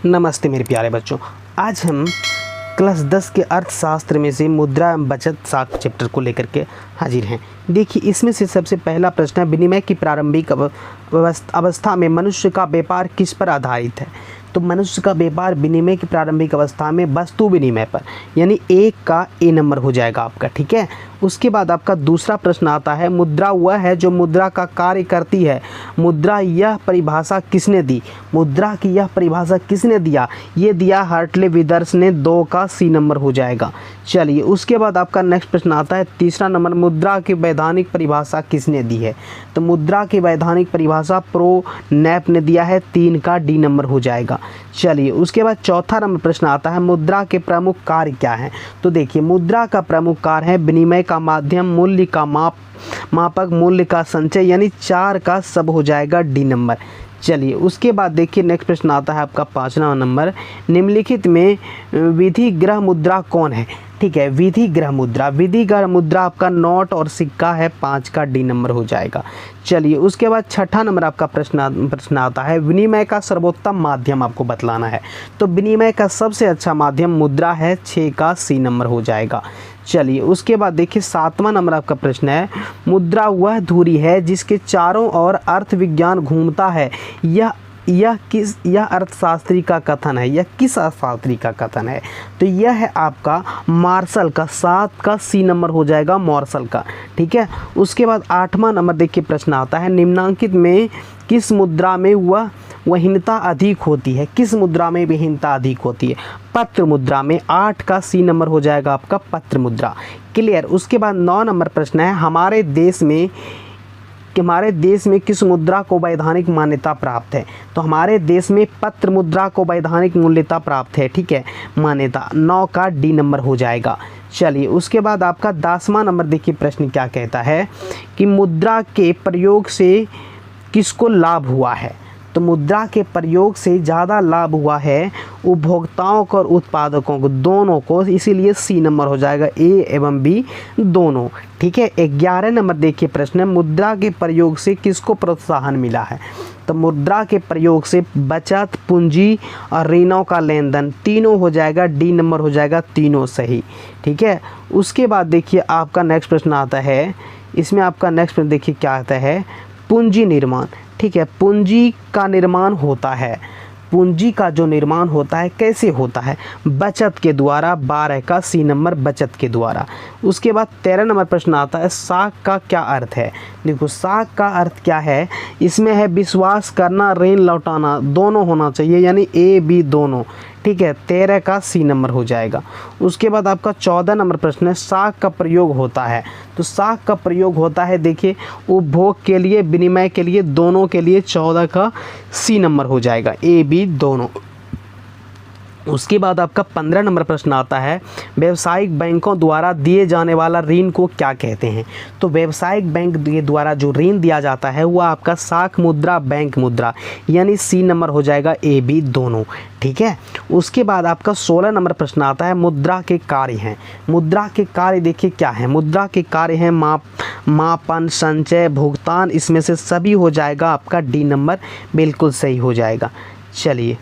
नमस्ते मेरे प्यारे बच्चों। आज हम क्लास 10 के अर्थशास्त्र में से मुद्रा एवं बचत साख चैप्टर को लेकर के हाजिर हैं। देखिए, इसमें से सबसे पहला प्रश्न है, विनिमय की प्रारंभिक अवस्था में मनुष्य का व्यापार किस पर आधारित है। तो मनुष्य का व्यापार विनिमय की प्रारंभिक अवस्था में वस्तु विनिमय पर, यानी एक का ए नंबर हो जाएगा आपका। ठीक है। उसके बाद आपका दूसरा प्रश्न आता है, मुद्रा वह है जो मुद्रा का कार्य करती है। मुद्रा यह परिभाषा किसने दी। मुद्रा की यह परिभाषा किसने दिया। ये दिया हार्टले विदर्स ने, 2 का सी नंबर हो जाएगा। चलिए, उसके बाद आपका नेक्स्ट प्रश्न आता है, तीसरा नंबर, मुद्रा की वैधानिक परिभाषा किसने दी है। तो मुद्रा की वैधानिक परिभाषा प्रो नैप ने दिया है, 3 का डी नंबर हो जाएगा। चलिए, उसके बाद चौथा नंबर प्रश्न आता है, मुद्रा के प्रमुख कार्य क्या हैं। तो देखिए, मुद्रा का प्रमुख कार्य है विनिमय का माध्यम, मूल्य का मापक, मूल्य का संचय, यानी 4 का सब हो जाएगा डी नंबर। चलिए, उसके बाद देखिए नेक्स्ट प्रश्न आता है आपका 5वां नंबर, निम्नलिखित में विधि ग्रह मुद्रा कौन है। ठीक है, विधि ग्रह मुद्रा, विधि ग्रह मुद्रा आपका नोट और सिक्का है, 5 का डी नंबर हो जाएगा। चलिए, उसके बाद 6ठा नंबर आपका प्रश्न आता है, विनिमय का सर्वोत्तम माध्यम आपको बतलाना है। तो विनिमय का सबसे अच्छा माध्यम मुद्रा है, 6 का सी नंबर हो जाएगा। चलिए, उसके बाद देखिए 7वां नंबर आपका प्रश्न है, मुद्रा वह धुरी है जिसके चारों ओर अर्थ विज्ञान घूमता है। यह अर्थशास्त्री का कथन है। यह किस अर्थशास्त्री का कथन है। तो यह है आपका मार्शल का, 7 का सी नंबर हो जाएगा मार्शल का। ठीक है। उसके बाद 8वां नंबर देखिए प्रश्न आता है, निम्नांकित में किस मुद्रा में वहीनता अधिक होती है। किस मुद्रा में विहीनता अधिक होती है। पत्र मुद्रा में, 8 का सी नंबर हो जाएगा आपका पत्र मुद्रा। क्लियर। उसके बाद 9 नंबर प्रश्न है, हमारे देश में किस मुद्रा को वैधानिक मान्यता प्राप्त है। तो हमारे देश में पत्र मुद्रा को वैधानिक मूल्यता प्राप्त है। ठीक है, मान्यता, 9 का डी नंबर हो जाएगा। चलिए, उसके बाद आपका 10वां नंबर देखिए प्रश्न क्या कहता है कि मुद्रा के प्रयोग से किसको लाभ हुआ है। तो मुद्रा के प्रयोग से ज़्यादा लाभ हुआ है उपभोक्ताओं को और उत्पादकों को, दोनों को, इसीलिए सी नंबर हो जाएगा, ए एवं बी दोनों। ठीक है। 11 नंबर देखिए प्रश्न है, मुद्रा के प्रयोग से किसको प्रोत्साहन मिला है। तो मुद्रा के प्रयोग से बचत, पूंजी और ऋणों का लेन देन, तीनों हो जाएगा, डी नंबर हो जाएगा, तीनों सही। ठीक है। उसके बाद देखिए आपका नेक्स्ट प्रश्न आता है, इसमें आपका नेक्स्ट प्रश्न देखिए क्या आता है, पूंजी निर्माण। ठीक है, पूंजी का निर्माण होता है। पूंजी का जो निर्माण होता है कैसे होता है, बचत के द्वारा, 12 का सी नंबर बचत के द्वारा। उसके बाद 13 नंबर प्रश्न आता है, साख का क्या अर्थ है। देखो, साख का अर्थ क्या है, इसमें है विश्वास करना, ऋण लौटाना, दोनों होना चाहिए, यानी ए बी दोनों। ठीक है, 13 का सी नंबर हो जाएगा। उसके बाद आपका 14 नंबर प्रश्न है, साख का प्रयोग होता है। तो साख का प्रयोग होता है देखिए उपभोग के लिए, विनिमय के लिए, दोनों के लिए, 14 का सी नंबर हो जाएगा, ए बी दोनों। उसके बाद आपका 15 नंबर प्रश्न आता है, व्यावसायिक बैंकों द्वारा दिए जाने वाला ऋण को क्या कहते हैं। तो व्यावसायिक बैंक के द्वारा जो ऋण दिया जाता है वह आपका साख मुद्रा, बैंक मुद्रा, यानी सी नंबर हो जाएगा, ए बी दोनों। ठीक है। उसके बाद आपका 16 नंबर प्रश्न आता है, मुद्रा के कार्य हैं। मुद्रा के कार्य देखिए क्या है, मुद्रा के कार्य हैं मापन, संचय, भुगतान, इसमें से सभी हो जाएगा आपका डी नंबर, बिल्कुल सही हो जाएगा। चलिए।